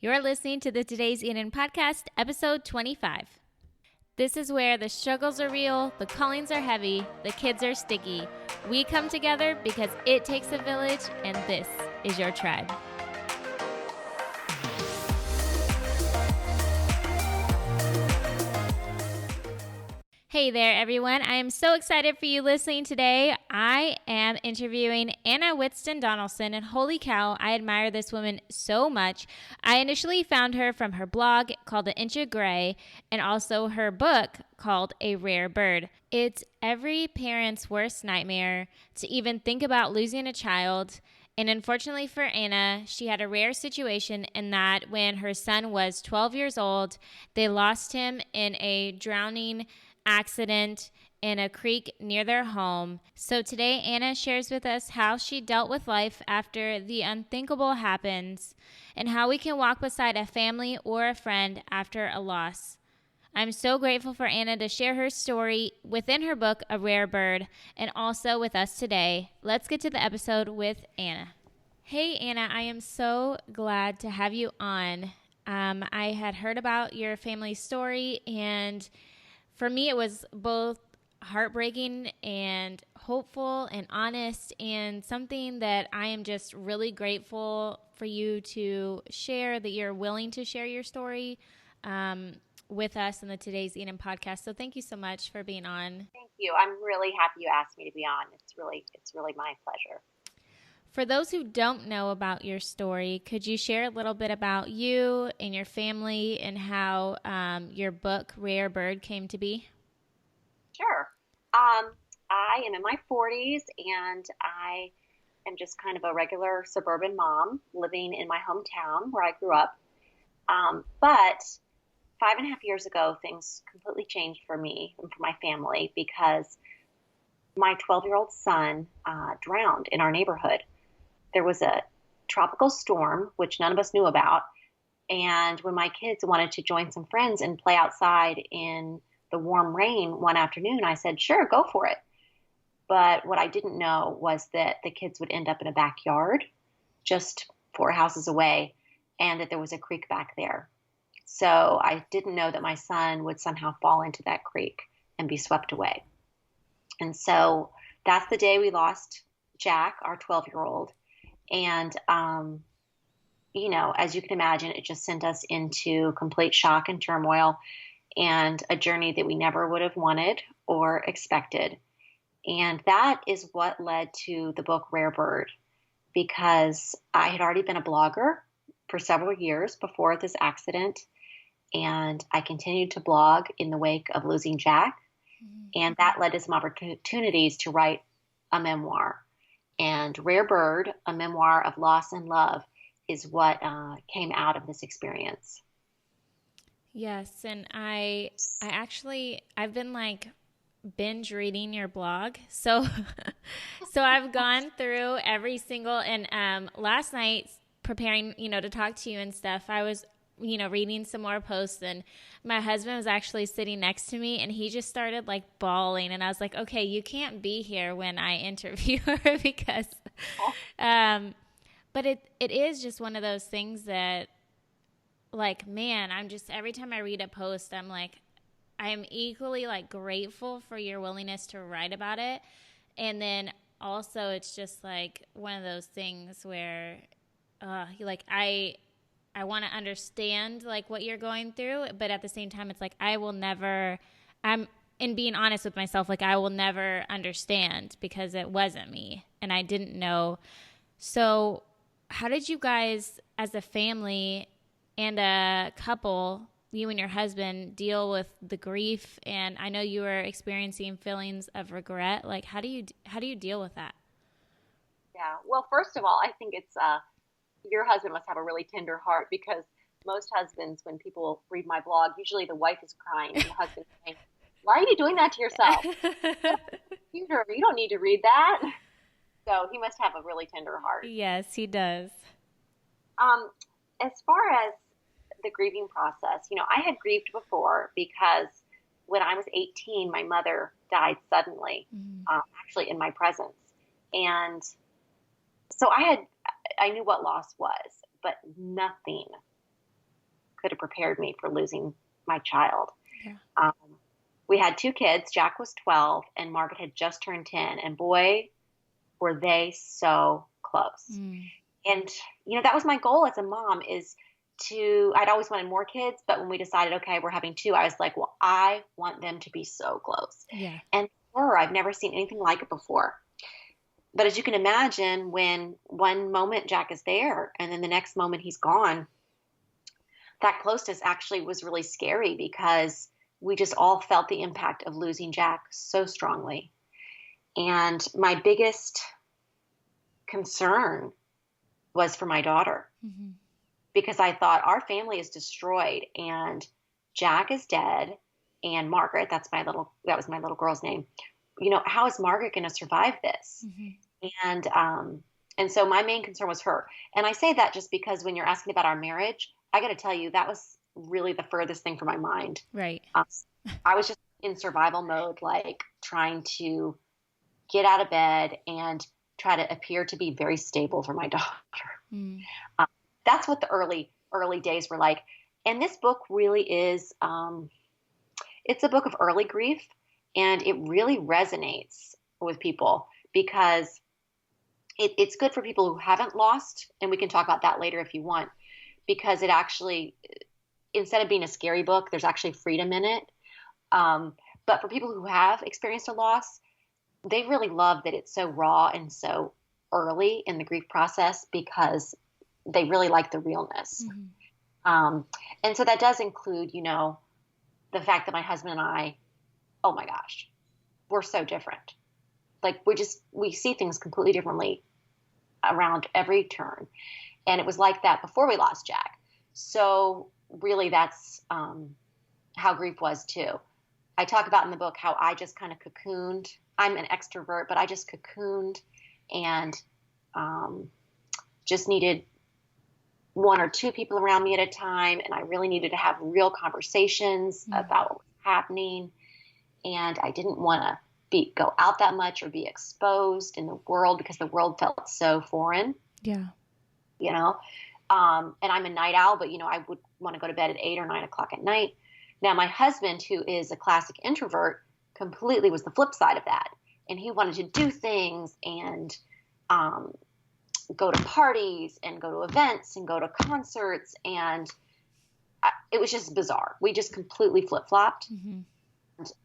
You're listening to the Today's Eden podcast, episode 25. This is where the struggles are real, the callings are heavy, the kids are sticky. We come together because it takes a village, and this is your tribe. Hey there, everyone. I am so excited for you listening today. I am interviewing Anna Whitston Donaldson, and holy cow, I admire this woman so much. I initially found her from her blog called An Inch of Gray and also her book called A Rare Bird. It's every parent's worst nightmare to even think about losing a child. And unfortunately for Anna, she had a rare situation in that when her son was 12 years old, they lost him in a drowning accident in a creek near their home. So today, Anna shares with us how she dealt with life after the unthinkable happens and how we can walk beside a family or a friend after a loss. I'm so grateful for Anna to share her story within her book, A Rare Bird, and also with us today. Let's get to the episode with Anna. Hey, Anna, I am so glad to have you on. I had heard about your family story, and for me, it was both heartbreaking and hopeful and honest, and something that I am just really grateful for you to share, that you're willing to share your story with us in the Today's Eden podcast. So thank you so much for being on. Thank you. I'm really happy you asked me to be on. It's really my pleasure. For those who don't know about your story, could you share a little bit about you and your family and how your book, Rare Bird, came to be? Sure. I am in my 40s, and I am just kind of a regular suburban mom living in my hometown where I grew up. But 5.5 years ago, things completely changed for me and for my family because my 12-year-old son drowned in our neighborhood. There was a tropical storm, which none of us knew about. And when my kids wanted to join some friends and play outside in the warm rain one afternoon, I said, sure, go for it. But what I didn't know was that the kids would end up in a backyard just 4 houses away, and that there was a creek back there. So I didn't know that my son would somehow fall into that creek and be swept away. And so that's the day we lost Jack, our 12-year-old. And, as you can imagine, it just sent us into complete shock and turmoil and a journey that we never would have wanted or expected. And that is what led to the book Rare Bird, because I had already been a blogger for several years before this accident. And I continued to blog in the wake of losing Jack. Mm-hmm. And that led to some opportunities to write a memoir. And Rare Bird, a memoir of loss and love, is what came out of this experience. Yes, and I've been binge reading your blog. So I've gone through every single, and last night preparing, to talk to you and stuff, I was reading some more posts, and my husband was actually sitting next to me, and he just started bawling, and I was like, okay, you can't be here when I interview her because, but it is just one of those things that, man, I'm just, every time I read a post, I'm I'm equally grateful for your willingness to write about it. And then also it's just one of those things where, I want to understand what you're going through, but at the same time, it's I'm in being honest with myself, I will never understand because it wasn't me and I didn't know. So how did you guys as a family and a couple, you and your husband, deal with the grief? And I know you were experiencing feelings of regret. How do you deal with that? Yeah. Well, first of all, I think it's, your husband must have a really tender heart, because most husbands, when people read my blog, usually the wife is crying and the husband is saying, why are you doing that to yourself? You don't need to read that. So he must have a really tender heart. Yes, he does. As far as the grieving process, I had grieved before because when I was 18, my mother died suddenly, actually in my presence. And so I knew what loss was, but nothing could have prepared me for losing my child. Yeah. We had 2 kids. Jack was 12 and Margaret had just turned 10. And boy, were they so close. Mm. And, that was my goal as a mom I'd always wanted more kids, but when we decided, okay, we're having 2, I was like, well, I want them to be so close. Yeah. And I've never seen anything like it before. But as you can imagine, when one moment Jack is there and then the next moment he's gone, that closeness actually was really scary because we just all felt the impact of losing Jack so strongly. And my biggest concern was for my daughter, Mm-hmm. because I thought our family is destroyed and Jack is dead and Margaret, that was my little girl's name. How is Margaret going to survive this? Mm-hmm. And so my main concern was her. And I say that just because when you're asking about our marriage, I got to tell you, that was really the furthest thing from my mind. Right. I was just in survival mode, like trying to get out of bed and try to appear to be very stable for my daughter. Mm. That's what the early days were like. And this book really is, it's a book of early grief, and it really resonates with people because it's good for people who haven't lost. And we can talk about that later if you want, because it actually, instead of being a scary book, there's actually freedom in it. But for people who have experienced a loss, they really love that it's so raw and so early in the grief process because they really like the realness. Mm-hmm. And so that does include, the fact that my husband and I, oh my gosh, we're so different. Like we see things completely differently around every turn. And it was like that before we lost Jack. So really that's how grief was too. I talk about in the book how I just kind of cocooned. I'm an extrovert, but I just cocooned and just needed 1 or 2 people around me at a time. And I really needed to have real conversations about what was happening. And I didn't want to go out that much or be exposed in the world because the world felt so foreign. Yeah. And I'm a night owl, but I would want to go to bed at 8 or 9 o'clock at night. Now my husband, who is a classic introvert, completely was the flip side of that. And he wanted to do things and go to parties and go to events and go to concerts. And it was just bizarre. We just completely flip-flopped. Mm-hmm.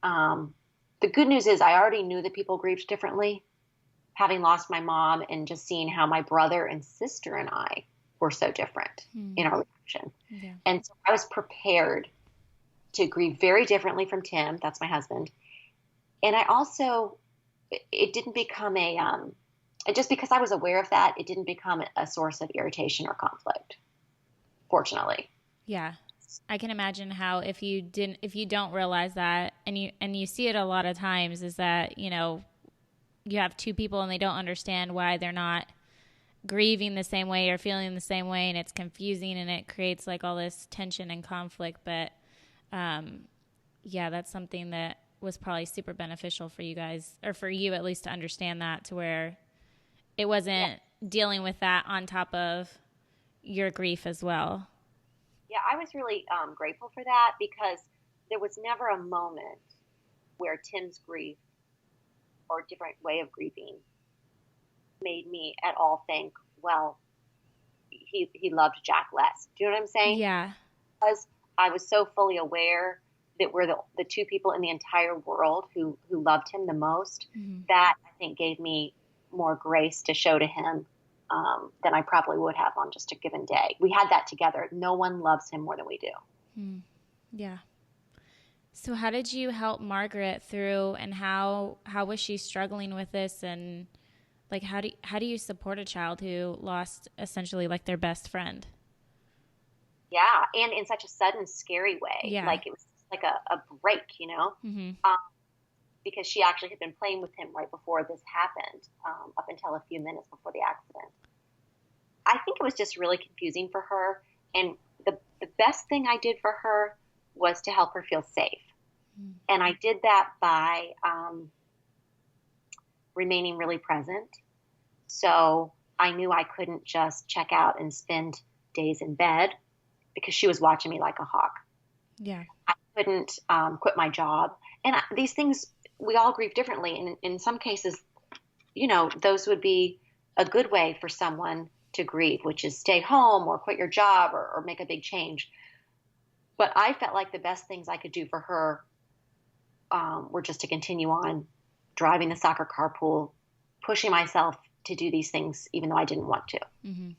And, the good news is I already knew that people grieved differently, having lost my mom and just seeing how my brother and sister and I were so different in our reaction. Yeah. And so I was prepared to grieve very differently from Tim. That's my husband. And I also, it didn't become just because I was aware of that, it didn't become a source of irritation or conflict, fortunately. Yeah. I can imagine how if you don't realize that and you see it a lot of times is that, you have 2 people and they don't understand why they're not grieving the same way or feeling the same way, and it's confusing and it creates like all this tension and conflict. But that's something that was probably super beneficial for you guys, or for you at least, to understand that, to where it wasn't dealing with that on top of your grief as well. Yeah, I was really grateful for that because there was never a moment where Tim's grief or a different way of grieving made me at all think, well, he loved Jack less. Do you know what I'm saying? Yeah. Because I was so fully aware that we're the 2 people in the entire world who loved him the most. Mm-hmm. That, I think, gave me more grace to show to him than I probably would have on just a given day. We had that together. No one loves him more than we do. Yeah. So how did you help Margaret through, and how was she struggling with this? And like, how do you support a child who lost essentially like their best friend? Yeah. And in such a sudden, scary way. Yeah. Like it was like a break, Mm-hmm. Because she actually had been playing with him right before this happened, up until a few minutes before the accident. I think it was just really confusing for her. And the best thing I did for her was to help her feel safe. Mm-hmm. And I did that by remaining really present. So I knew I couldn't just check out and spend days in bed. because she was watching me like a hawk. Yeah. I couldn't quit my job. And these things, we all grieve differently. And in some cases, those would be a good way for someone to grieve, which is stay home or quit your job or make a big change. But I felt like the best things I could do for her were just to continue on driving the soccer carpool, pushing myself to do these things, even though I didn't want to, Mm-hmm.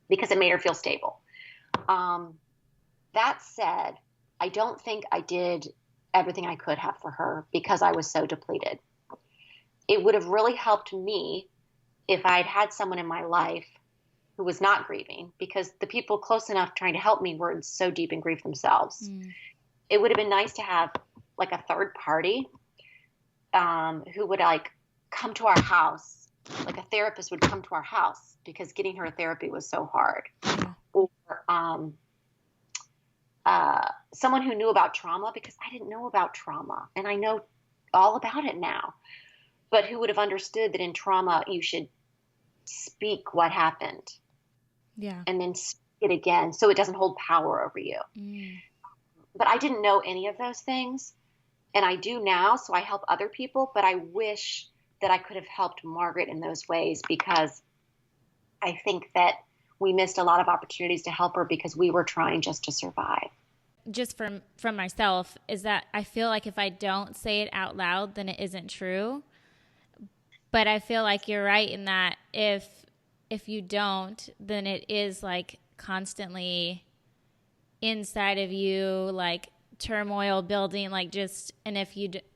because it made her feel stable. That said, I don't think I did everything I could have for her because I was so depleted. It would have really helped me if I'd had someone in my life who was not grieving, because the people close enough trying to help me were so deep in grief themselves. It would have been nice to have like a third party who would like come to our house, like a therapist would come to our house, because getting her therapy was so hard. Or someone who knew about trauma, because I didn't know about trauma, and I know all about it now, but who would have understood that in trauma you should speak what happened. Yeah. And then speak it again so it doesn't hold power over you. But I didn't know any of those things, and I do now, so I help other people, but I wish that I could have helped Margaret in those ways, because I think that we missed a lot of opportunities to help her because we were trying just to survive. Just from myself, is that I feel like if I don't say it out loud, then it isn't true. But I feel like you're right in that if you don't, then it is like constantly inside of you, like turmoil building, like just, and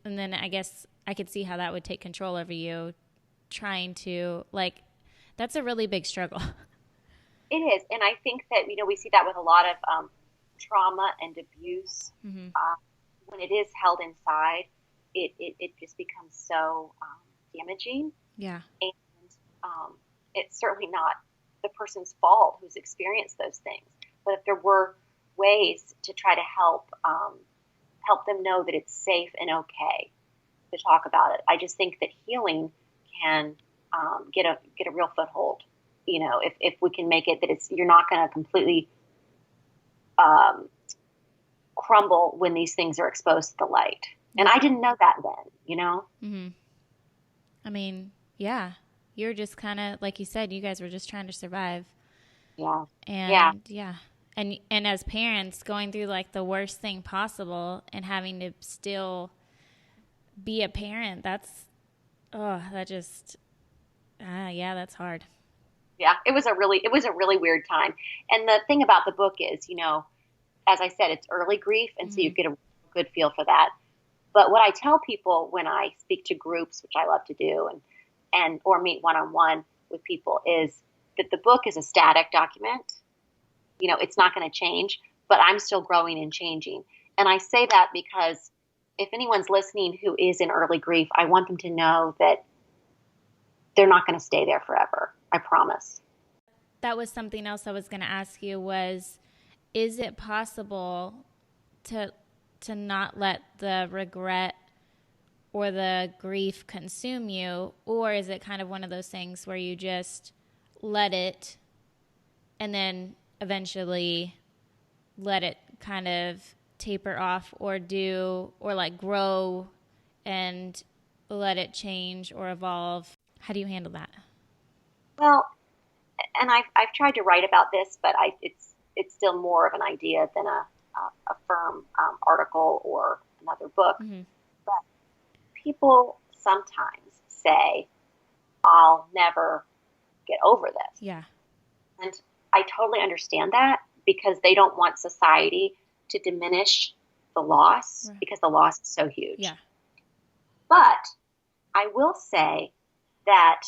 then I guess I could see how that would take control over you, trying to, like, that's a really big struggle. It is. And I think that, we see that with a lot of trauma and abuse. When it is held inside, it just becomes so damaging. Yeah. And it's certainly not the person's fault who's experienced those things. But if there were ways to try to help them know that it's safe and okay to talk about it, I just think that healing can get a real foothold. If we can make it that you're not going to completely crumble when these things are exposed to the light. And I didn't know that then, Mm-hmm. I mean, yeah, you're just kind of, like you said, you guys were just trying to survive. Yeah. And yeah. And as parents, going through like the worst thing possible and having to still be a parent, that's hard. Yeah, it was a really weird time. And the thing about the book is, as I said, it's early grief, and so you get a good feel for that. But what I tell people when I speak to groups, which I love to do, and or meet one-on-one with people, is that the book is a static document. It's not going to change, but I'm still growing and changing. And I say that because if anyone's listening who is in early grief, I want them to know that they're not going to stay there forever. I promise. That was something else I was going to ask you was, is it possible to not let the regret or the grief consume you? Or is it kind of one of those things where you just let it and then eventually let it kind of taper off or like grow and let it change or evolve? How do you handle that? Well, and I've tried to write about this, but it's still more of an idea than a firm article or another book. But people sometimes say, "I'll never get over this." Yeah. And I totally understand that, because they don't want society to diminish the loss, because the loss is so huge. Yeah. But I will say that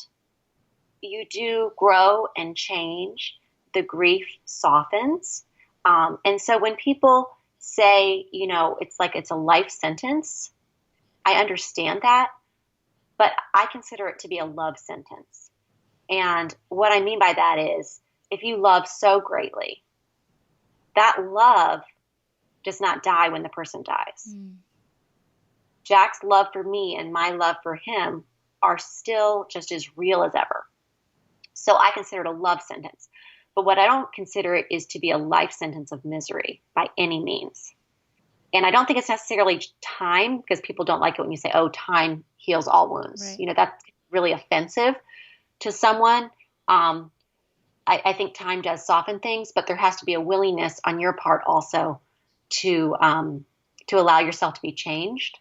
you do grow and change. The grief softens. And so when people say, it's like it's a life sentence, I understand that, but I consider it to be a love sentence. And what I mean by that is, if you love so greatly, that love does not die when the person dies. Jack's love for me and my love for him are still just as real as ever. So I consider it a love sentence. But what I don't consider it is to be a life sentence of misery by any means. And I don't think it's necessarily time, because people don't like it when you say, oh, time heals all wounds. Right. You know, that's really offensive to someone. I think time does soften things, but there has to be a willingness on your part also to allow yourself to be changed.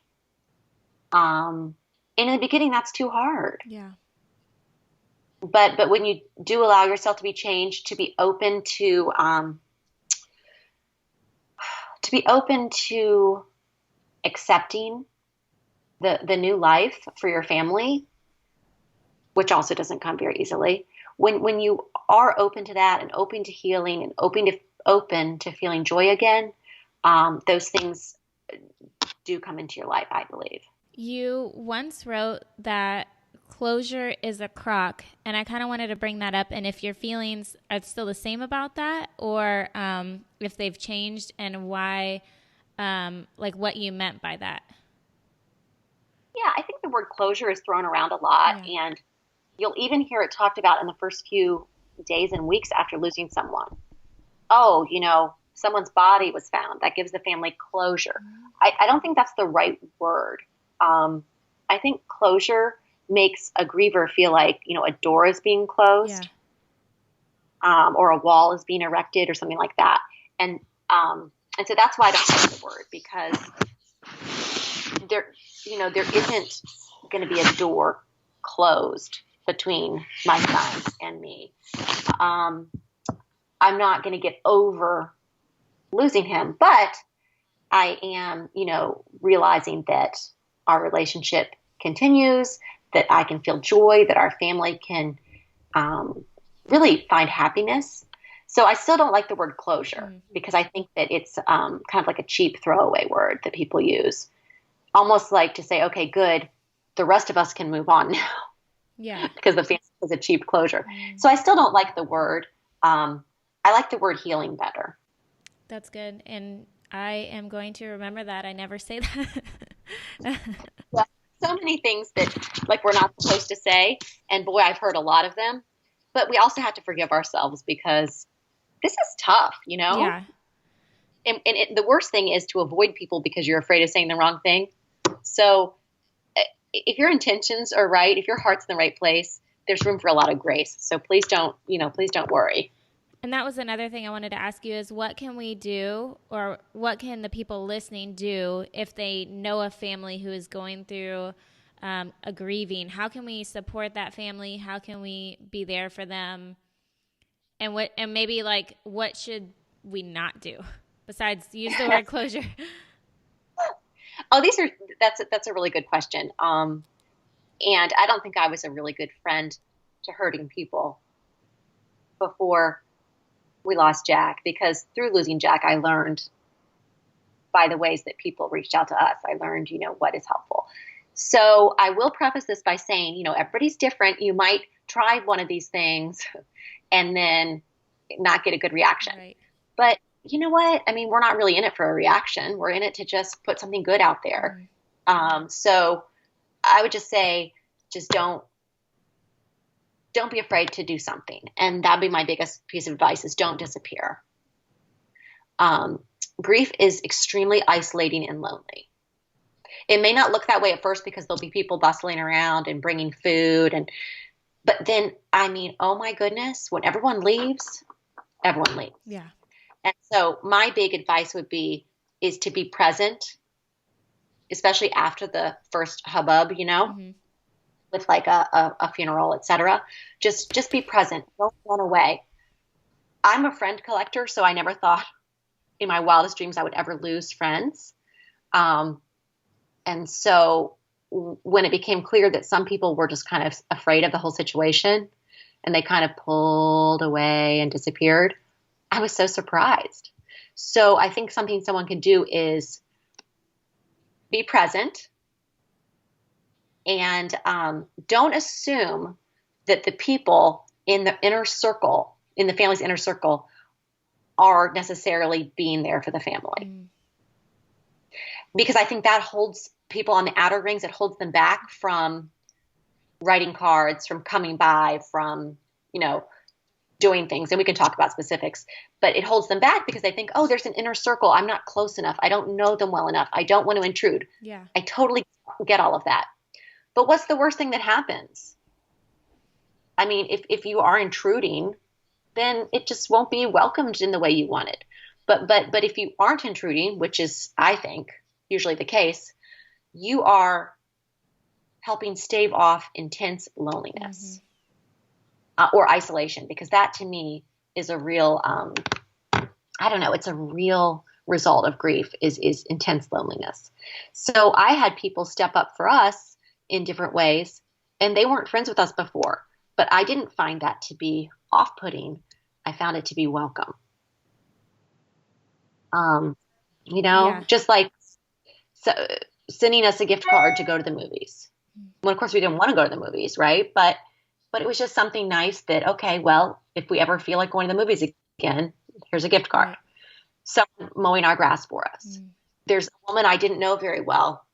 And in the beginning, that's too hard. Yeah. But when you do allow yourself to be changed, to be open to accepting the new life for your family, which also doesn't come very easily. When you are open to that and open to healing and open to feeling joy again, those things do come into your life, I believe. You once wrote that closure is a crock, and I kind of wanted to bring that up, and if your feelings are still the same about that, or if they've changed, and why, like what you meant by that. Yeah, I think the word closure is thrown around a lot, Yeah. and you'll even hear it talked about in the first few days and weeks after losing someone. Oh, someone's body was found. That gives the family closure. I don't think that's the right word. I think closure makes a griever feel like, a door is being Yeah. closed, or a wall is being erected or something like that. And so that's why I don't like the word, because there isn't going to be a door closed between my son and me. I'm not going to get over losing him, but I am, realizing that our relationship continues, that I can feel joy, that our family can really find happiness. So I still don't like the word closure, because I think that it's kind of like a cheap throwaway word that people use, almost like to say, okay, good, the rest of us can move on now. Yeah. Because the family is a cheap closure. So I still don't like the word. I like the word healing better. That's good. And I am going to remember that. I never say that. Yeah. So many things that like we're not supposed to say. And boy, I've heard a lot of them. But we also have to forgive ourselves, because this is tough, Yeah. And the worst thing is to avoid people because you're afraid of saying the wrong thing. So if your intentions are right, if your heart's in the right place, there's room for a lot of grace. So please don't worry. And that was another thing I wanted to ask you is what can we do, or what can the people listening do if they know a family who is going through a grieving? How can we support that family? How can we be there for them? And maybe like what should we not do besides use the word closure? Oh, that's a really good question. And I don't think I was a really good friend to hurting people before we lost Jack, because through losing Jack, I learned by the ways that people reached out to us. I learned, what is helpful. So I will preface this by saying, everybody's different. You might try one of these things and then not get a good reaction. Right. But you know what? I mean, we're not really in it for a reaction. We're in it to just put something good out there. So I would just say, just don't be afraid to do something. And that'd be my biggest piece of advice, is don't disappear. Grief is extremely isolating and lonely. It may not look that way at first, because there'll be people bustling around and bringing food. But then, I mean, oh my goodness, when everyone leaves, everyone leaves. Yeah. And so my big advice is to be present, especially after the first hubbub, with like a funeral, etc. Just be present. Don't run away. I'm a friend collector, so I never thought in my wildest dreams I would ever lose friends. And so when it became clear that some people were just kind of afraid of the whole situation and they kind of pulled away and disappeared, I was so surprised. So I think something someone can do is be present, and don't assume that the people in the inner circle, in the family's inner circle, are necessarily being there for the family. Because I think that holds people on the outer rings, it holds them back from writing cards, from coming by, from, doing things, and we can talk about specifics, but it holds them back because they think, oh, there's an inner circle. I'm not close enough. I don't know them well enough. I don't want to intrude. Yeah. I totally get all of that. But what's the worst thing that happens? I mean, if you are intruding, then it just won't be welcomed in the way you want it. But if you aren't intruding, which is, I think, usually the case, you are helping stave off intense loneliness or isolation, because that to me is a real, I don't know, it's a real result of grief is intense loneliness. So I had people step up for us in different ways, and they weren't friends with us before, but I didn't find that to be off-putting. I found it to be welcome. Just like so, sending us a gift card to go to the movies. Well, of course, we didn't want to go to the movies, right? But it was just something nice that, okay, well, if we ever feel like going to the movies again, here's a gift card. Right. Someone mowing our grass for us. There's a woman I didn't know very well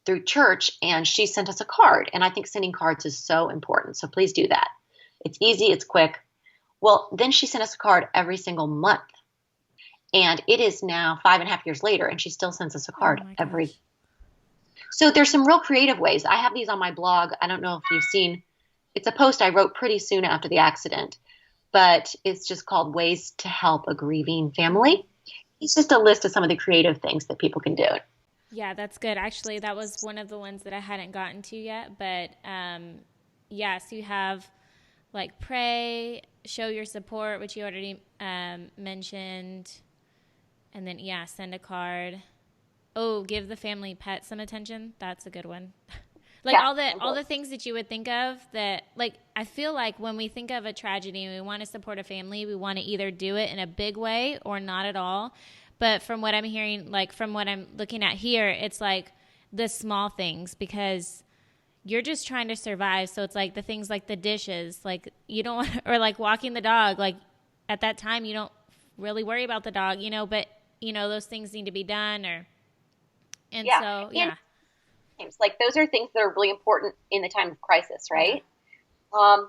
through church, and she sent us a card. And I think sending cards is so important. So please do that. It's easy. It's quick. Well, then she sent us a card every single month. And it is now 5.5 years later, and she still sends us a card every. So there's some real creative ways. I have these on my blog. I don't know if you've seen. It's a post I wrote pretty soon after the accident, but it's just called Ways to Help a Grieving Family. It's just a list of some of the creative things that people can do. Yeah, that's good. Actually, that was one of the ones that I hadn't gotten to yet. But so you have like pray, show your support, which you already mentioned. And then, send a card. Oh, give the family pet some attention. That's a good one. All the things that you would think of that, like, I feel like when we think of a tragedy and we want to support a family, we want to either do it in a big way or not at all. But from what I'm hearing, like from what I'm looking at here, it's like the small things, because you're just trying to survive. So it's like the things like the dishes, like you don't, or like walking the dog, like at that time you don't really worry about the dog, but those things need to be done like those are things that are really important in the time of crisis, right? And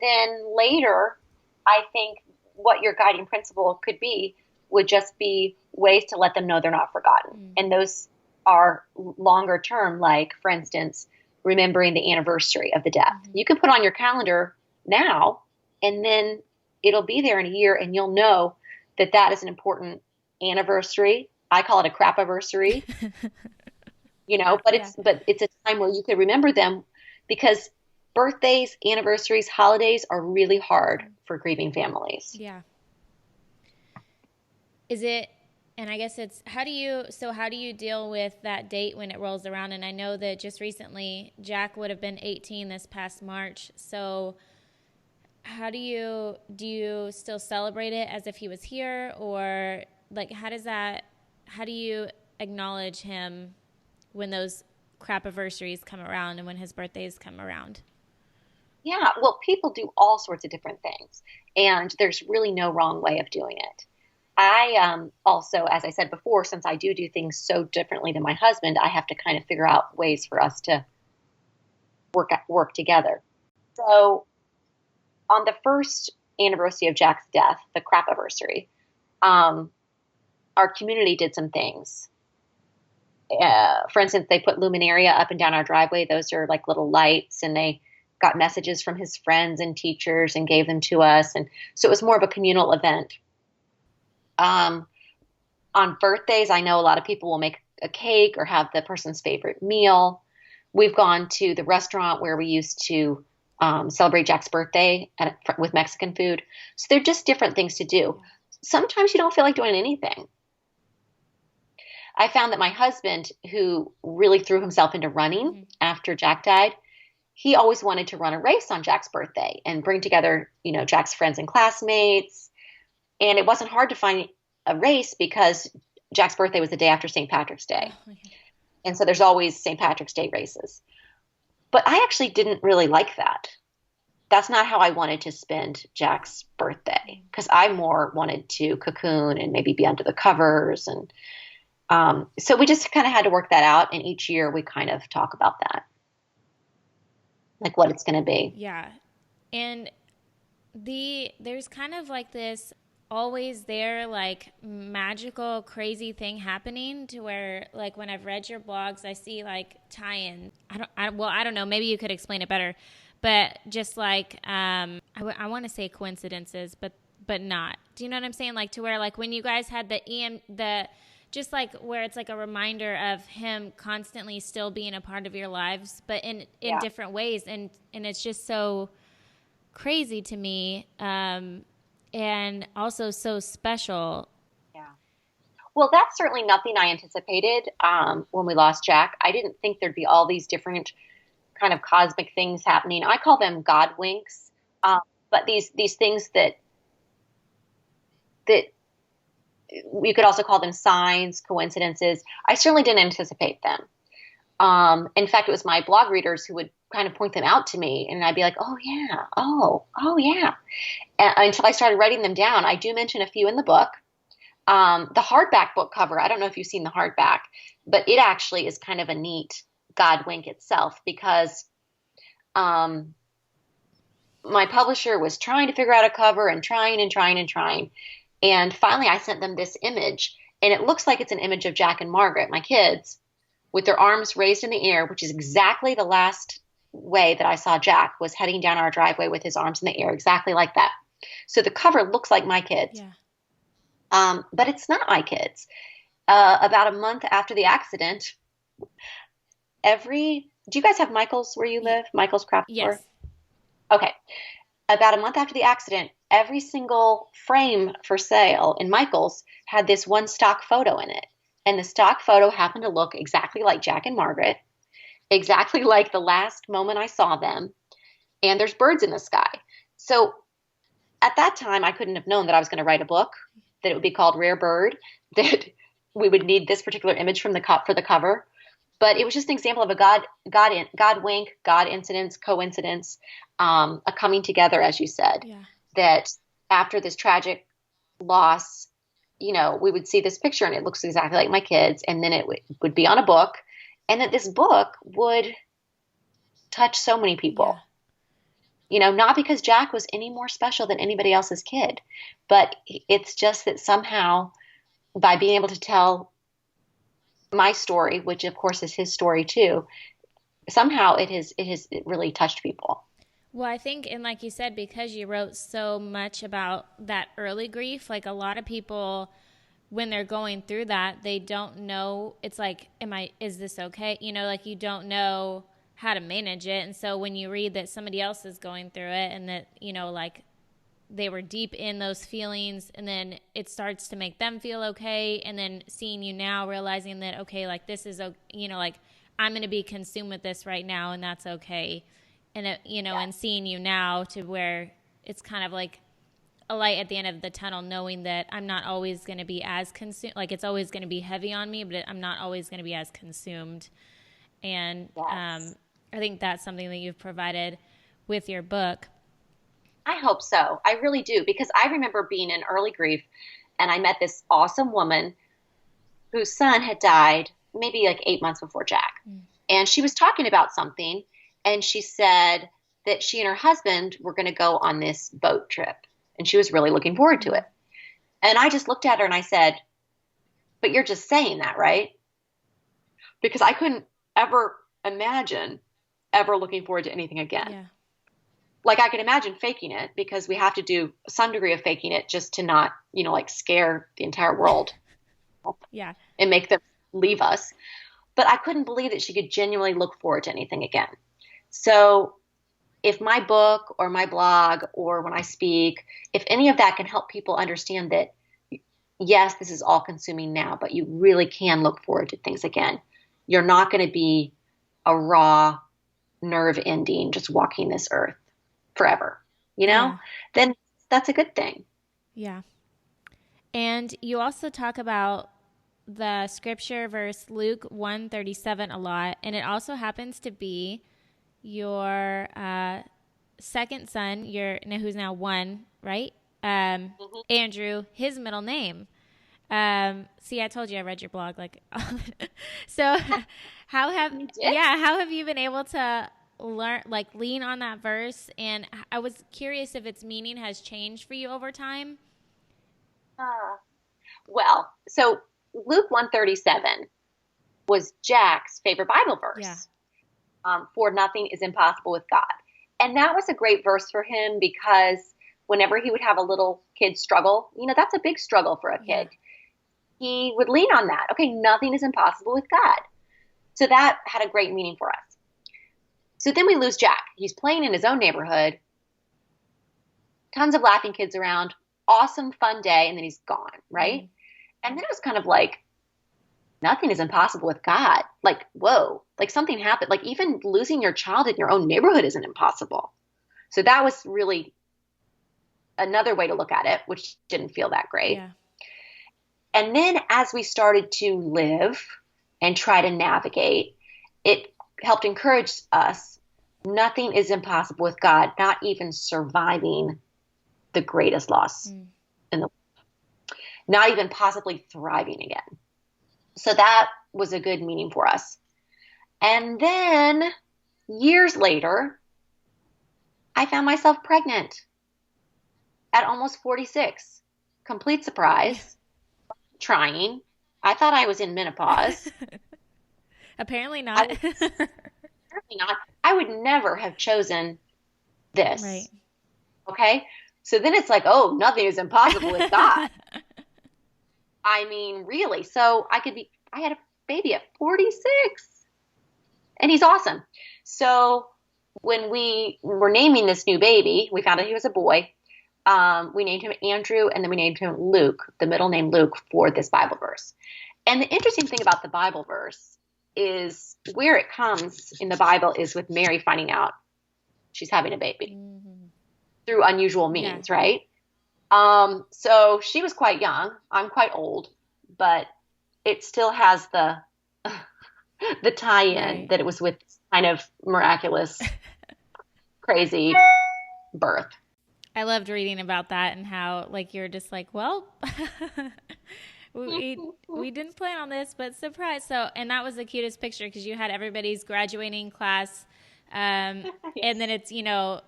then later, I think what your guiding principle could be would just be ways to let them know they're not forgotten. And those are longer term, like, for instance, remembering the anniversary of the death. You can put on your calendar now, and then it'll be there in a year, and you'll know that that is an important anniversary. I call it a crap-anniversary. But it's a time where you can remember them, because birthdays, anniversaries, holidays are really hard for grieving families. Yeah. Is it, and I guess it's, how do you deal with that date when it rolls around? And I know that just recently Jack would have been 18 this past March. So how do you still celebrate it as if he was here, or like, how do you acknowledge him when those crap-anniversaries come around and when his birthdays come around? Yeah, well, people do all sorts of different things, and there's really no wrong way of doing it. I also, as I said before, since I do things so differently than my husband, I have to kind of figure out ways for us to work together. So on the first anniversary of Jack's death, the crap anniversary, our community did some things. For instance, they put luminaria up and down our driveway. Those are like little lights, and they got messages from his friends and teachers and gave them to us. And so it was more of a communal event. On birthdays, I know a lot of people will make a cake or have the person's favorite meal. We've gone to the restaurant where we used to celebrate Jack's birthday with Mexican food. So they're just different things to do. Sometimes you don't feel like doing anything. I found that my husband, who really threw himself into running after Jack died, he always wanted to run a race on Jack's birthday and bring together, Jack's friends and classmates. And it wasn't hard to find a race because Jack's birthday was the day after St. Patrick's Day. Oh, okay. And so there's always St. Patrick's Day races. But I actually didn't really like that. That's not how I wanted to spend Jack's birthday, because I more wanted to cocoon and maybe be under the covers. And so we just kind of had to work that out. And each year we kind of talk about that, like what it's going to be. Yeah. And there's kind of like this always there like magical crazy thing happening to where like when I've read your blogs I see like tie-in. I don't know, maybe you could explain it better, but just like I want to say coincidences but not, do you know what I'm saying, like to where like when you guys had the just like where it's like a reminder of him constantly still being a part of your lives but in Yeah. different ways, and it's just so crazy to me, and also so special. Yeah. Well, that's certainly nothing I anticipated when we lost Jack. I didn't think there'd be all these different kind of cosmic things happening. I call them God winks, um, but these things that you could also call them signs, coincidences. I certainly didn't anticipate them. In fact, it was my blog readers who would kind of point them out to me, and I'd be like, "Oh yeah, oh yeah," until I started writing them down. I do mention a few in the book. The hardback book cover, I don't know if you've seen the hardback, but it actually is kind of a neat God wink itself because um, my publisher was trying to figure out a cover and trying and trying and trying. And finally, I sent them this image, and it looks like it's an image of Jack and Margaret, my kids, with their arms raised in the air, which is exactly the last way that I saw Jack, was heading down our driveway with his arms in the air, exactly like that. So the cover looks like my kids. Yeah. But it's not my kids. About a month after the accident, do you guys have Michael's where you live? Michael's craft store? Yes. Okay. About a month after the accident, every single frame for sale in Michael's had this one stock photo in it. And the stock photo happened to look exactly like Jack and Margaret, exactly like the last moment I saw them. And there's birds in the sky. So at that time, I couldn't have known that I was going to write a book, that it would be called Rare Bird, that we would need this particular image from for the cover. But it was just an example of a God wink, God incidence, coincidence, a coming together, as you said, Yeah. that after this tragic loss, we would see this picture and it looks exactly like my kids. And then it would be on a book, and that this book would touch so many people. Yeah. Not because Jack was any more special than anybody else's kid, but it's just that somehow by being able to tell my story, which of course is his story too, somehow it really touched people. Well, I think, and like you said, because you wrote so much about that early grief, like a lot of people, when they're going through that, they don't know. It's like, is this okay? Like you don't know how to manage it. And so when you read that somebody else is going through it and that, like they were deep in those feelings, and then it starts to make them feel okay. And then seeing you now, realizing that, okay, like this is, like I'm going to be consumed with this right now, and that's okay. And, and seeing you now to where it's kind of like a light at the end of the tunnel, knowing that I'm not always going to be as consumed, like it's always going to be heavy on me, but I'm not always going to be as consumed. And Yes. I think that's something that you've provided with your book. I hope so. I really do, because I remember being in early grief and I met this awesome woman whose son had died maybe like 8 months before Jack. And she was talking about something, and she said that she and her husband were going to go on this boat trip, and she was really looking forward to it. And I just looked at her and I said, "But you're just saying that, right?" Because I couldn't ever imagine ever looking forward to anything again. Yeah. Like I can imagine faking it, because we have to do some degree of faking it just to not, like scare the entire world Yeah. and make them leave us. But I couldn't believe that she could genuinely look forward to anything again. So if my book or my blog or when I speak, if any of that can help people understand that, yes, this is all consuming now, but you really can look forward to things again. You're not going to be a raw nerve ending just walking this earth forever, Yeah. then that's a good thing. Yeah. And you also talk about the scripture verse Luke 1:37 a lot, and it also happens to be your second son, who's now one, right? Mm-hmm. Andrew, his middle name. See, I told you I read your blog. So how have you been able to lean on that verse? And I was curious if its meaning has changed for you over time. Uh, well, so Luke 137 was Jack's favorite Bible Yeah. verse. For nothing is impossible with God. And that was a great verse for him because whenever he would have a little kid struggle, that's a big struggle for a Yeah. kid. He would lean on that. Okay, nothing is impossible with God. So that had a great meaning for us. So then we lose Jack. He's playing in his own neighborhood, tons of laughing kids around, awesome, fun day, and then he's gone, right? Mm. And then it was kind of like, nothing is impossible with God. Like, whoa, like something happened. Like even losing your child in your own neighborhood isn't impossible. So that was really another way to look at it, which didn't feel that great. Yeah. And then as we started to live and try to navigate, it helped encourage us. Nothing is impossible with God, not even surviving the greatest loss in the world, not even possibly thriving again. So that was a good meaning for us. And then years later, I found myself pregnant at almost 46. Complete surprise. Trying. I thought I was in menopause. Apparently I not. was certainly not. I would never have chosen this. Right. Okay. So then it's like, oh, nothing is impossible with God. I mean, really. So I had a baby at 46 and he's awesome. So when we were naming this new baby, we found out he was a boy. We named him Andrew and then we named him Luke, the middle name Luke, for this Bible verse. And the interesting thing about the Bible verse is where it comes in the Bible is with Mary finding out she's having a baby through unusual means, right? So she was quite young. I'm quite old, but it still has the tie-in that it was with kind of miraculous, crazy birth. I loved reading about that and how like you're just like, well, we didn't plan on this, but surprise. So, and that was the cutest picture because you had everybody's graduating class. And then it's,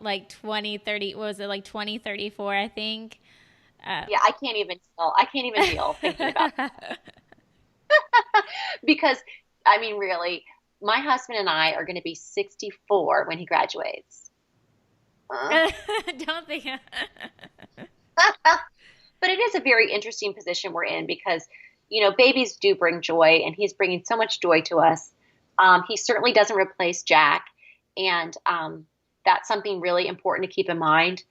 like 2030, what was it, like 2034, I think. Yeah, I can't even deal thinking about that. Because, I mean, really, my husband and I are going to be 64 when he graduates. Don't think. But it is a very interesting position we're in because, babies do bring joy, and he's bringing so much joy to us. He certainly doesn't replace Jack, and that's something really important to keep in mind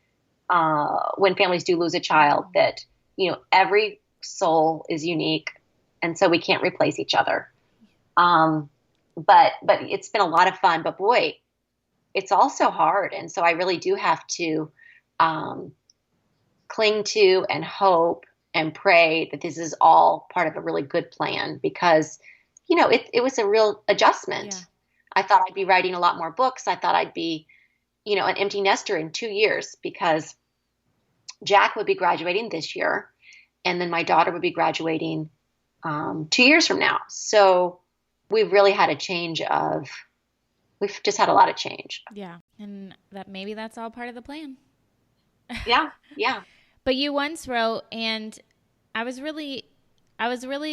when families do lose a child, that, every soul is unique, and so we can't replace each other. But it's been a lot of fun, but boy, it's also hard. And so I really do have to cling to and hope and pray that this is all part of a really good plan because, it was a real adjustment. Yeah. I thought I'd be writing a lot more books. I thought I'd be, an empty nester in 2 years because Jack would be graduating this year and then my daughter would be graduating 2 years from now. So we've really had we've just had a lot of change. Yeah. And maybe that's all part of the plan. Yeah. Yeah. But you once wrote, and I was really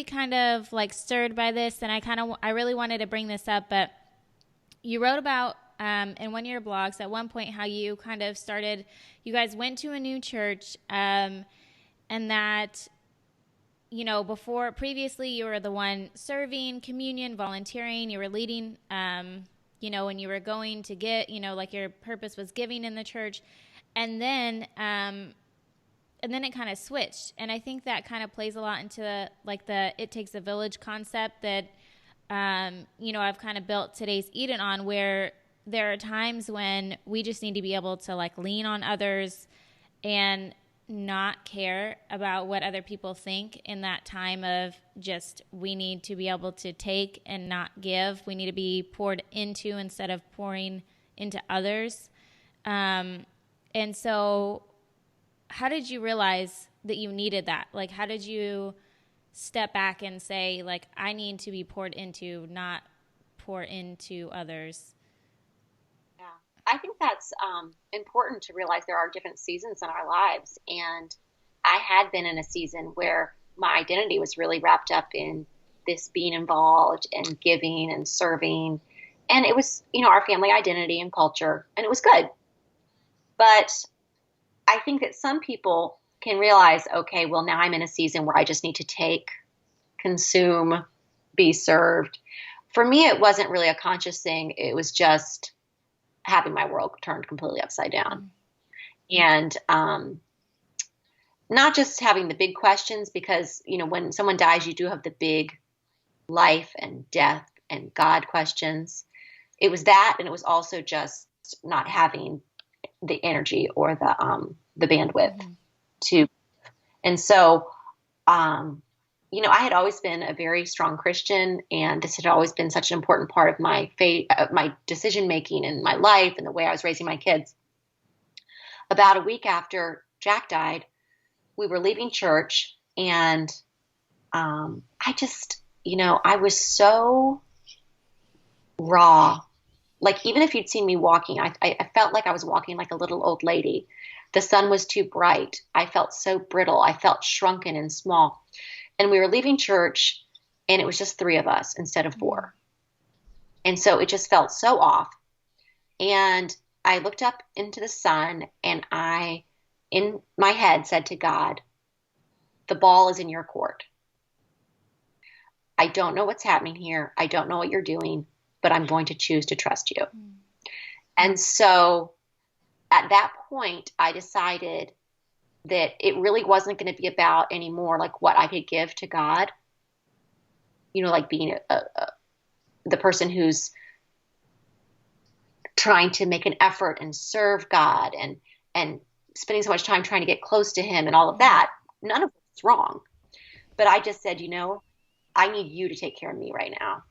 kind of like stirred by this, and I really wanted to bring this up, but you wrote about in one of your blogs at one point how you kind of you guys went to a new church, and that, previously you were the one serving communion, volunteering, you were leading, when you were going to get, like your purpose was giving in the church. And then it kind of switched. And I think that kind of plays a lot into it takes a village concept that, I've kind of built today's Eden on, where there are times when we just need to be able to like lean on others and not care about what other people think in that time of just, we need to be able to take and not give. We need to be poured into instead of pouring into others. And so how did you realize that you needed that? Like, how did you step back and say, like, I need to be poured into, not pour into others? Yeah. I think that's important to realize there are different seasons in our lives. And I had been in a season where my identity was really wrapped up in this being involved and giving and serving. And it was, our family identity and culture, and it was good. But I think that some people can realize, okay, well, now I'm in a season where I just need to take, consume, be served. For me, it wasn't really a conscious thing. It was just having my world turned completely upside down. And not just having the big questions, because, when someone dies, you do have the big life and death and God questions. It was that, and it was also just not having the energy or the bandwidth to. And so, I had always been a very strong Christian, and this had always been such an important part of my faith, my decision making in my life and the way I was raising my kids. About a week after Jack died, we were leaving church, and I just, I was so raw. Like, even if you'd seen me walking, I felt like I was walking like a little old lady. The sun was too bright. I felt so brittle. I felt shrunken and small. And we were leaving church, and it was just 3 of us instead of 4. And so it just felt so off. And I looked up into the sun, and I, in my head, said to God, the ball is in your court. I don't know what's happening here. I don't know what you're doing, but I'm going to choose to trust you. And so at that point, I decided that it really wasn't going to be about anymore like what I could give to God, like being the person who's trying to make an effort and serve God and spending so much time trying to get close to him and all of that. None of it's wrong. But I just said, I need you to take care of me right now.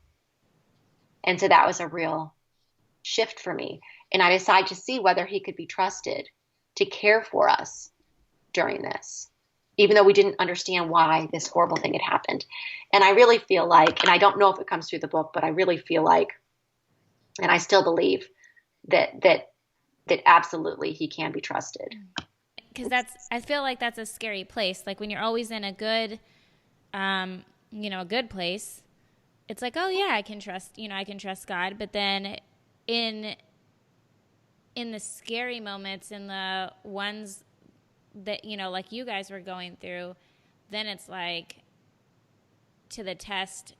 And so that was a real shift for me. And I decided to see whether he could be trusted to care for us during this, even though we didn't understand why this horrible thing had happened. And I really feel like, and I don't know if it comes through the book, but I really feel like, and I still believe that absolutely he can be trusted. Because I feel like that's a scary place. Like when you're always in a good, a good place, it's like, oh yeah, I can trust God. But then in the scary moments, in the ones that, like you guys were going through, then it's like to the test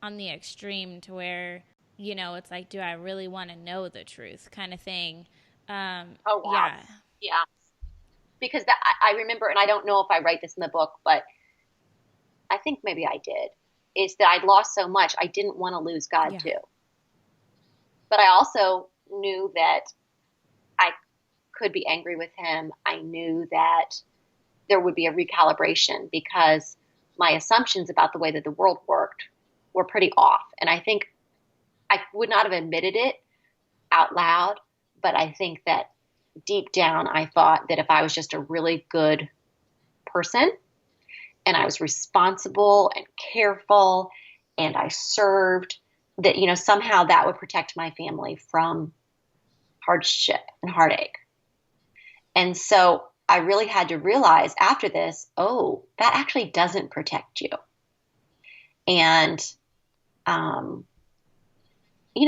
on the extreme to where, it's like, do I really want to know the truth kind of thing? Oh, wow. Yeah. Because I remember, and I don't know if I write this in the book, but I think maybe I did, is that I'd lost so much, I didn't want to lose God too. But I also knew that I could be angry with him. I knew that there would be a recalibration because my assumptions about the way that the world worked were pretty off. And I think I would not have admitted it out loud, but I think that deep down, I thought that if I was just a really good person and I was responsible and careful and I served, that, somehow that would protect my family from hardship and heartache. And so I really had to realize after this, oh, that actually doesn't protect you. And,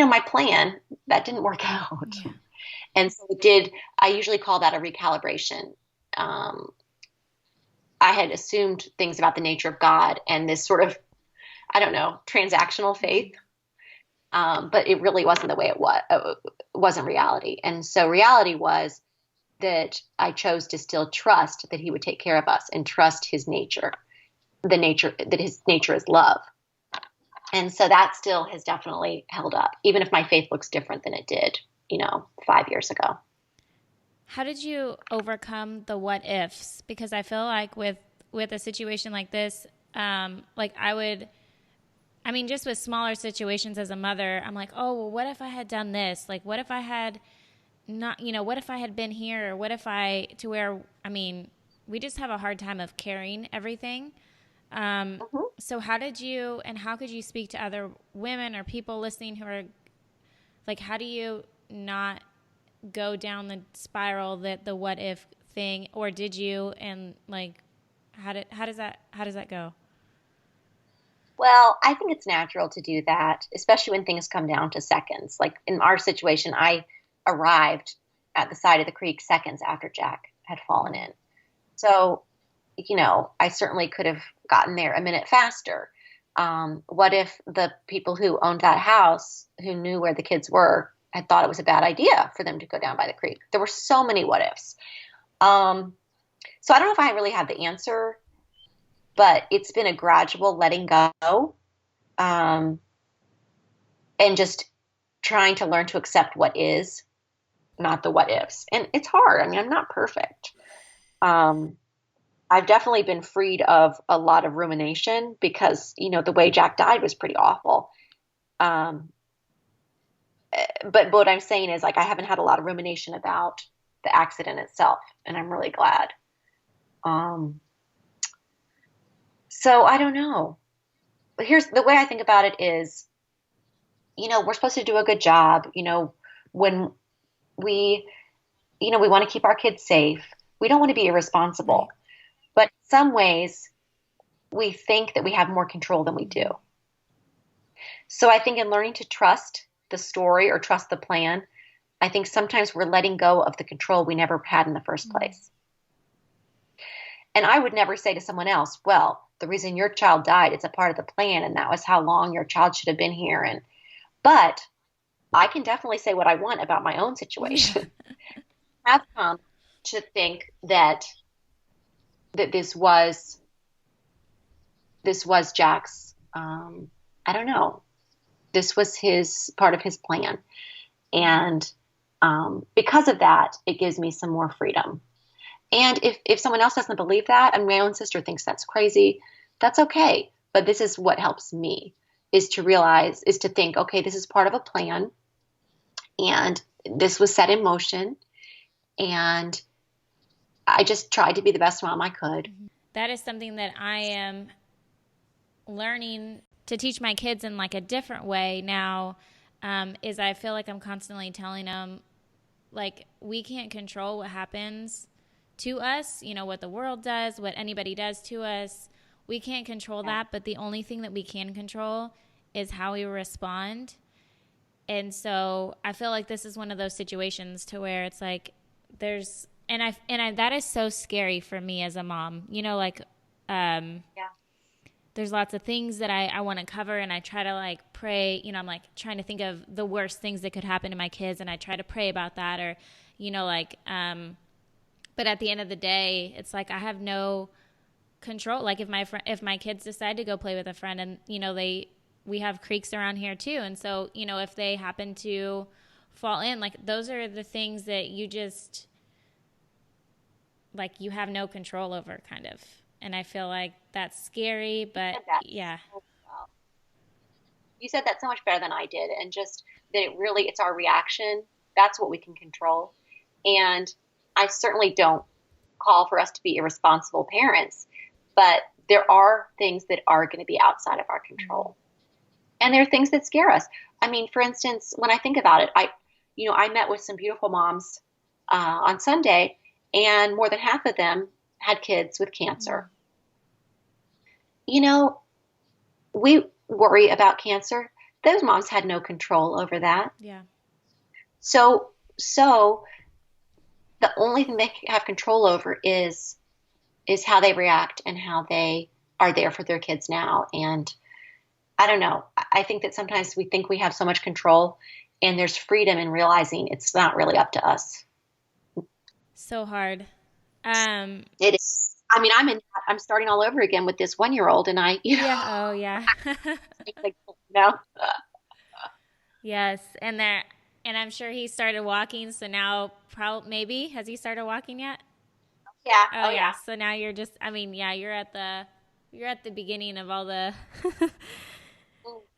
my plan, that didn't work out. Yeah. And so I usually call that a recalibration. I had assumed things about the nature of God and this sort of, I don't know, transactional faith. But it really wasn't the way it was. It wasn't reality. And so reality was that I chose to still trust that he would take care of us and trust his nature, that his nature is love. And so that still has definitely held up, even if my faith looks different than it did, 5 years ago. How did you overcome the what ifs? Because I feel like with a situation like this, just with smaller situations as a mother, I'm like, oh, well, what if I had done this? Like, what if I had not, what if I had been here? Or what if we just have a hard time of carrying everything. So how could you speak to other women or people listening who are like, how do you not go down the spiral, that the what if thing, or did you? And like, how does that go? Well, I think it's natural to do that, especially when things come down to seconds. Like in our situation, I arrived at the side of the creek seconds after Jack had fallen in. So, I certainly could have gotten there a minute faster. What if the people who owned that house, who knew where the kids were, had thought it was a bad idea for them to go down by the creek? There were so many what ifs. So I don't know if I really have the answer, but it's been a gradual letting go, and just trying to learn to accept what is, not the what ifs. And it's hard. I mean, I'm not perfect. I've definitely been freed of a lot of rumination because, the way Jack died was pretty awful. But what I'm saying is, like, I haven't had a lot of rumination about the accident itself, and I'm really glad. So I don't know. But here's the way I think about it is, we're supposed to do a good job, when we, we want to keep our kids safe. We don't want to be irresponsible. Right. But in some ways, we think that we have more control than we do. So I think in learning to trust the story or trust the plan, I think sometimes we're letting go of the control we never had in the first place. And I would never say to someone else, well, the reason your child died, it's a part of the plan, and that was how long your child should have been here. But I can definitely say what I want about my own situation. I've come to think that this was Jack's, I don't know, this was his part of his plan. And because of that, it gives me some more freedom. And if someone else doesn't believe that, and my own sister thinks that's crazy, that's okay. But this is what helps me, is to think, okay, this is part of a plan, and this was set in motion, and I just tried to be the best mom I could. That is something that I am learning to teach my kids in like a different way now, is I feel like I'm constantly telling them, like, we can't control what happens to us, what the world does, what anybody does to us. We can't control that, but the only thing that we can control is how we respond. And so I feel like this is one of those situations to where it's like there's, and I that is so scary for me as a mom, there's lots of things that I want to cover, and I try to like pray, I'm like trying to think of the worst things that could happen to my kids, and I try to pray about that, or, but at the end of the day, it's like I have no control. Like if my kids decide to go play with a friend, and we have creeks around here too, and so if they happen to fall in, like those are the things that you just like you have no control over, kind of. And I feel like that's scary, but yeah. You said that so much better than I did, and just that it's our reaction. That's what we can control. And I certainly don't call for us to be irresponsible parents, but there are things that are going to be outside of our control. And there are things that scare us. I mean, for instance, when I think about it, I met with some beautiful moms on Sunday, and more than half of them had kids with cancer. We worry about cancer. Those moms had no control over that. Yeah. So the only thing they have control over is how they react and how they are there for their kids now. And I don't know. I think that sometimes we think we have so much control, and there's freedom in realizing it's not really up to us. So hard. It is. I mean, I'm starting all over again with this 1-year-old, and yeah. Oh yeah. Yes. And I'm sure he started walking. So now maybe, has he started walking yet? Yeah. Oh yeah. So now you're just, you're at the beginning of all the,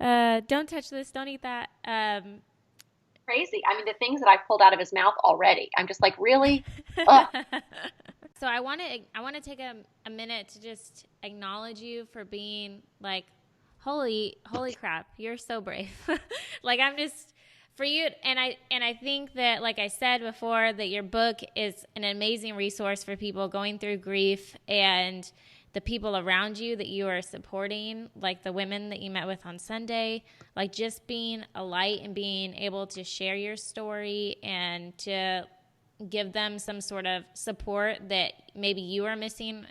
don't touch this, don't eat that. Crazy. I mean, the things that I've pulled out of his mouth already, I'm just like, really? So I want to take a minute to just acknowledge you for being like, holy crap, you're so brave. Like, I'm just for you, and I think that, like I said before, that your book is an amazing resource for people going through grief, and the people around you that you are supporting, like the women that you met with on Sunday, like just being a light and being able to share your story and to give them some sort of support that maybe you are missing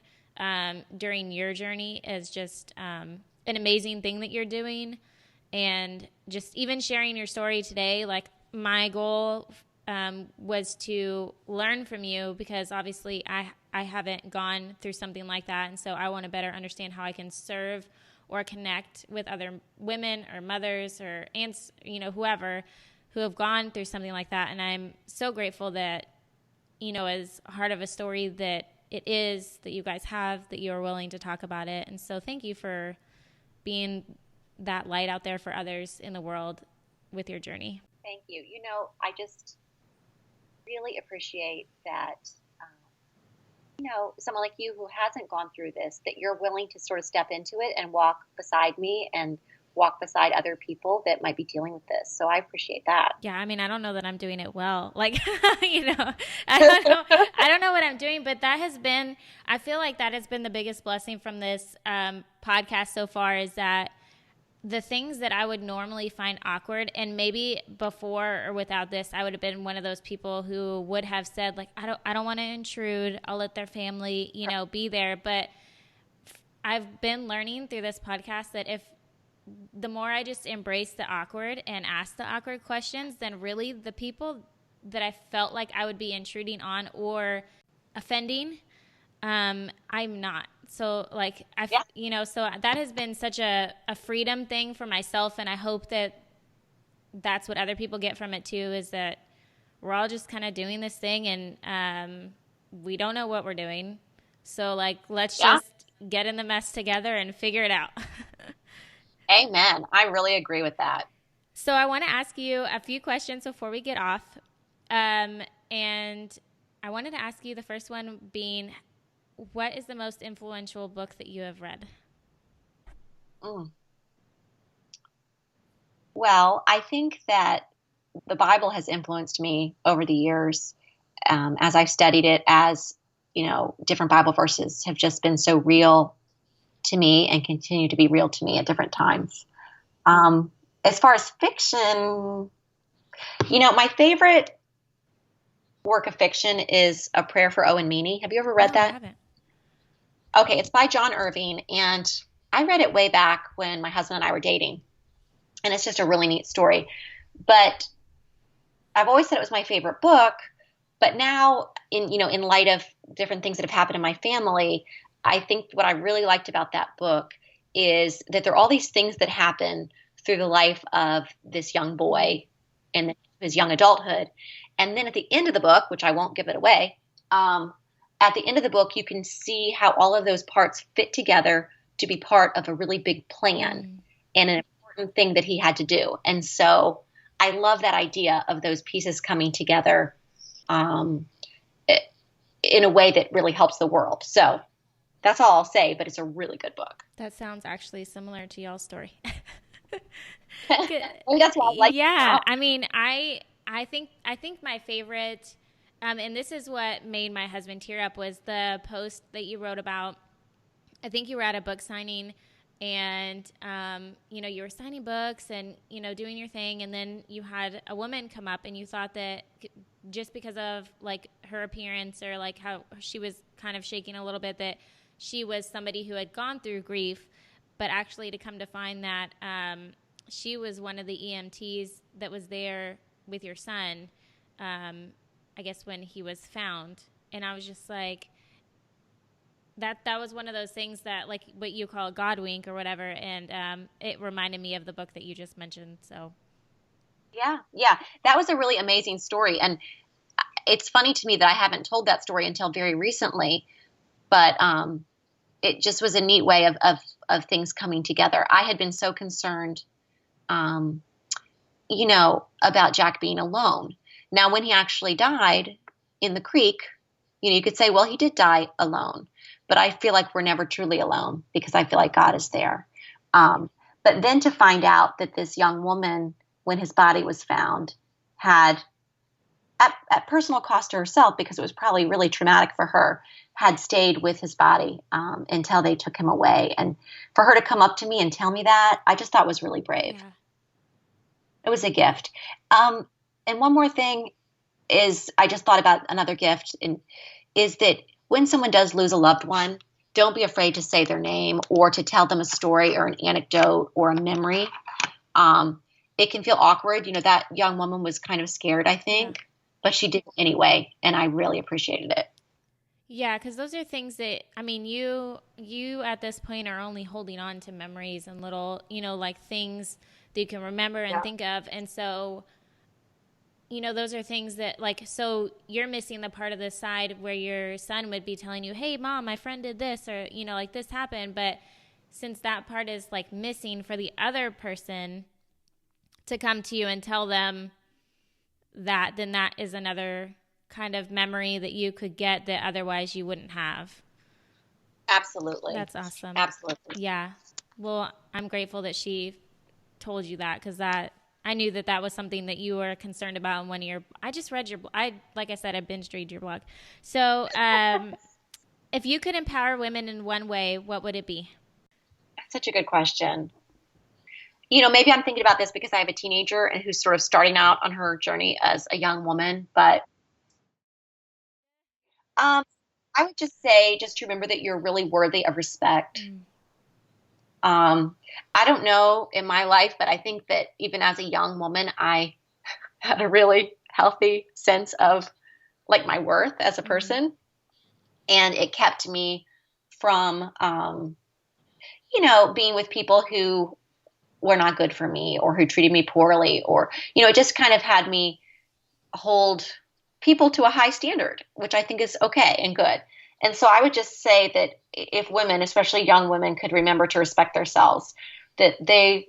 during your journey is just an amazing thing that you're doing. And just even sharing your story today, like my goal was to learn from you, because obviously I haven't gone through something like that. And so I want to better understand how I can serve or connect with other women or mothers or aunts, whoever, who have gone through something like that. And I'm so grateful that, as heart of a story that it is, that you guys have, that you are willing to talk about it. And so thank you for being that light out there for others in the world with your journey. Thank you. I just really appreciate that, someone like you who hasn't gone through this, that you're willing to sort of step into it and walk beside me and walk beside other people that might be dealing with this. So I appreciate that. Yeah, I mean, I don't know that I'm doing it well. Like, I don't know what I'm doing, but I feel like that has been the biggest blessing from this podcast so far, is that the things that I would normally find awkward, and maybe before or without this, I would have been one of those people who would have said, like, I don't want to intrude. I'll let their family, be there. But I've been learning through this podcast that the more I just embrace the awkward and ask the awkward questions, then really the people that I felt like I would be intruding on or offending, I'm not. So like, so that has been such a freedom thing for myself. And I hope that that's what other people get from it too, is that we're all just kind of doing this thing, and we don't know what we're doing. So like, let's just get in the mess together and figure it out. Amen. I really agree with that. So I want to ask you a few questions before we get off. And I wanted to ask you, the first one being, what is the most influential book that you have read? Well, I think that the Bible has influenced me over the years, as I've studied it, as, different Bible verses have just been so real to me and continue to be real to me at different times. As far as fiction, my favorite work of fiction is A Prayer for Owen Meany. Have you ever read that? I haven't. Okay, it's by John Irving, and I read it way back when my husband and I were dating, and it's just a really neat story. But I've always said it was my favorite book, but now in light of different things that have happened in my family, I think what I really liked about that book is that there are all these things that happen through the life of this young boy and his young adulthood. And then at the end of the book, which I won't give it away, at the end of the book, you can see how all of those parts fit together to be part of a really big plan and an important thing that he had to do. And so I love that idea of those pieces coming together in a way that really helps the world. So that's all I'll say, but it's a really good book. That sounds actually similar to y'all's story. That's why I like it. Yeah, I mean, I think my favorite, and this is what made my husband tear up, was the post that you wrote about. I think you were at a book signing, and you were signing books and doing your thing, and then you had a woman come up, and you thought that just because of like her appearance or like how she was kind of shaking a little bit, that she was somebody who had gone through grief, but actually to come to find that she was one of the EMTs that was there with your son, I guess when he was found. And I was just like, that was one of those things that, like, what you call a God wink or whatever, and it reminded me of the book that you just mentioned. So yeah, that was a really amazing story. And it's funny to me that I haven't told that story until very recently, but it just was a neat way of things coming together. I had been so concerned, about Jack being alone. Now, when he actually died in the creek, you could say, well, he did die alone, but I feel like we're never truly alone because I feel like God is there. But then to find out that this young woman when his body was found, had, at personal cost to herself, because it was probably really traumatic for her, had stayed with his body until they took him away. And for her to come up to me and tell me that, I just thought was really brave. Yeah. It was a gift. And one more thing is, I just thought about another gift, and is that when someone does lose a loved one, don't be afraid to say their name or to tell them a story or an anecdote or a memory. It can feel awkward. That young woman was kind of scared, I think, but she did it anyway, and I really appreciated it. Yeah, because those are things that, I mean, you at this point are only holding on to memories and little, like things that you can remember and think of. And so, those are things that, like, so you're missing the part of the side where your son would be telling you, hey, mom, my friend did this, or, like this happened. But since that part is like missing for the other person to come to you and tell them that, then that is another kind of memory that you could get that otherwise you wouldn't have. Absolutely. That's awesome. Absolutely. Yeah. Well, I'm grateful that she told you that, because I knew that was something that you were concerned about in one of your, I just read your, like I said, I binge read your blog. So if you could empower women in one way, what would it be? That's such a good question. Maybe I'm thinking about this because I have a teenager and who's sort of starting out on her journey as a young woman, but I would just say, just to remember that you're really worthy of respect. I don't know in my life, but I think that even as a young woman, I had a really healthy sense of like my worth as a person. And it kept me from, being with people who were not good for me or who treated me poorly, or, it just kind of had me hold people to a high standard, which I think is okay and good. And so I would just say that if women, especially young women, could remember to respect themselves, that they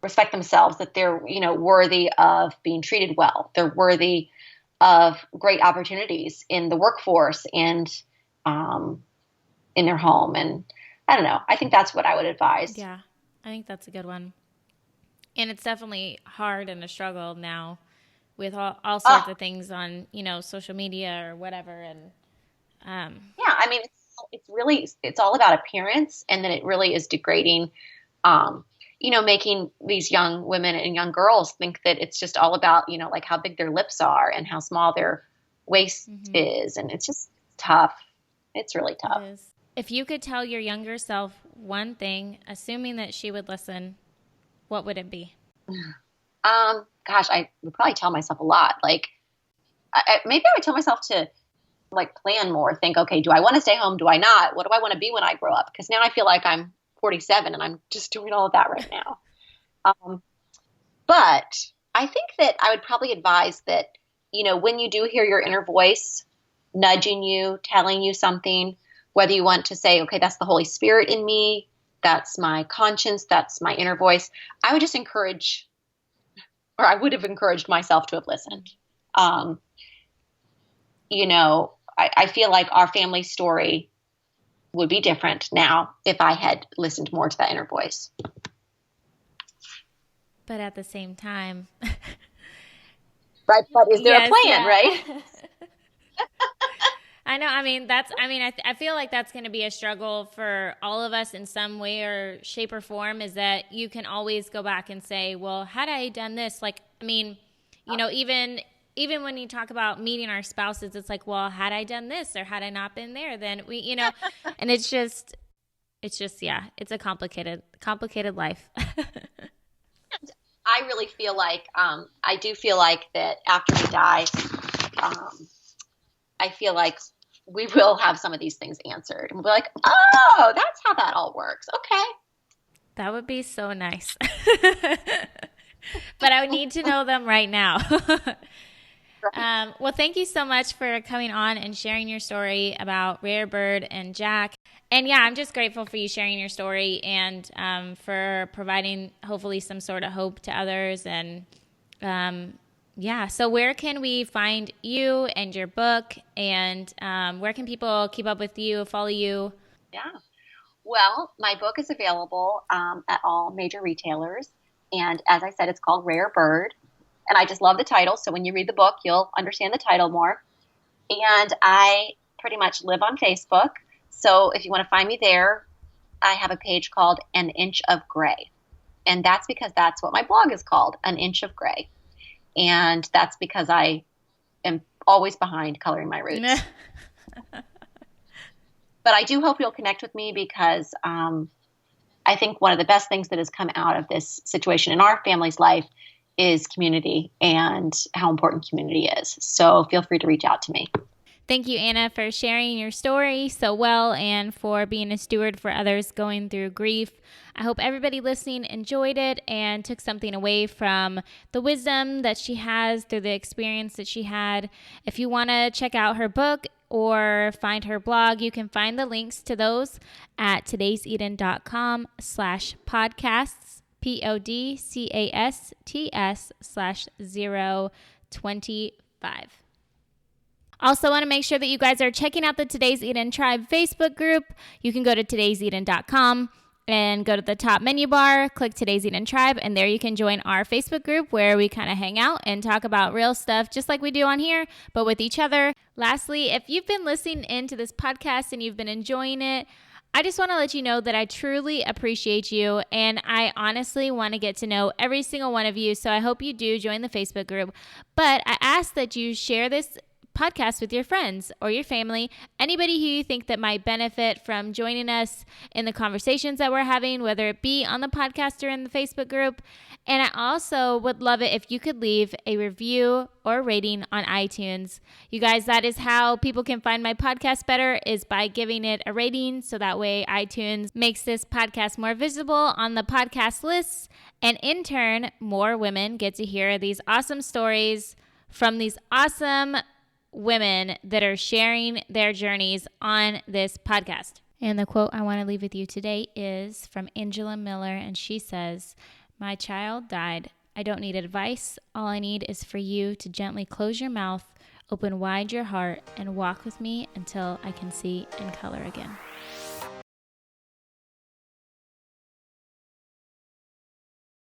respect themselves, that they're, worthy of being treated well. They're worthy of great opportunities in the workforce and in their home. And I don't know. I think that's what I would advise. Yeah, I think that's a good one. And it's definitely hard and a struggle now with all sorts of things on, social media or whatever. And yeah, I mean, it's all about appearance, and then it really is degrading, making these young women and young girls think that it's just all about, like how big their lips are and how small their waist is. And it's just tough. It's really tough. It is. If you could tell your younger self one thing, assuming that she would listen, what would it be? Gosh, I would probably tell myself a lot. Like, maybe I would tell myself to like plan more, think, okay, do I want to stay home? Do I not? What do I want to be when I grow up? Because now I feel like I'm 47 and I'm just doing all of that right now. But I think that I would probably advise that, when you do hear your inner voice nudging you, telling you something, whether you want to say, okay, that's the Holy Spirit in me, that's my conscience, that's my inner voice, I would just encourage, or I would have encouraged myself to have listened. I feel like our family story would be different now if I had listened more to that inner voice. But at the same time, right? But is there a plan, right? I know. I mean, I feel like that's going to be a struggle for all of us in some way or shape or form, is that you can always go back and say, well, had I done this, like, I mean, even when you talk about meeting our spouses, it's like, well, had I done this or had I not been there, then we, and it's just, yeah, it's a complicated life. I really feel like, I do feel like that after we die, I feel like we will have some of these things answered. And we'll be like, oh, that's how that all works. Okay. That would be so nice. But I would need to know them right now. Well, thank you so much for coming on and sharing your story about Rare Bird and Jack. And yeah, I'm just grateful for you sharing your story and for providing hopefully some sort of hope to others. And yeah, so where can we find you and your book, and where can people keep up with you, follow you? Yeah. Well, my book is available at all major retailers. And as I said, it's called Rare Bird. And I just love the title. So when you read the book, you'll understand the title more. And I pretty much live on Facebook. So if you want to find me there, I have a page called An Inch of Gray. And that's because that's what my blog is called, An Inch of Gray. And that's because I am always behind coloring my roots. But I do hope you'll connect with me because I think one of the best things that has come out of this situation in our family's life is community and how important community is. So feel free to reach out to me. Thank you, Anna, for sharing your story so well and for being a steward for others going through grief. I hope everybody listening enjoyed it and took something away from the wisdom that she has through the experience that she had. If you want to check out her book or find her blog, you can find the links to those at todayseden.com/podcasts, podcasts/025. Also want to make sure that you guys are checking out the Today's Eden Tribe Facebook group. You can go to todayseden.com and go to the top menu bar, click Today's Eden Tribe, and there you can join our Facebook group where we kind of hang out and talk about real stuff just like we do on here, but with each other. Lastly, if you've been listening into this podcast and you've been enjoying it, I just want to let you know that I truly appreciate you, and I honestly want to get to know every single one of you, so I hope you do join the Facebook group. But I ask that you share this podcast with your friends or your family, anybody who you think that might benefit from joining us in the conversations that we're having, whether it be on the podcast or in the Facebook group. And I also would love it if you could leave a review or rating on iTunes. You guys, that is how people can find my podcast better, is by giving it a rating, so that way iTunes makes this podcast more visible on the podcast lists, and in turn, more women get to hear these awesome stories from these awesome women that are sharing their journeys on this podcast. And the quote I want to leave with you today is from Angela Miller, and she says, "My child died. I don't need advice. All I need is for you to gently close your mouth, open wide your heart, and walk with me until I can see in color again."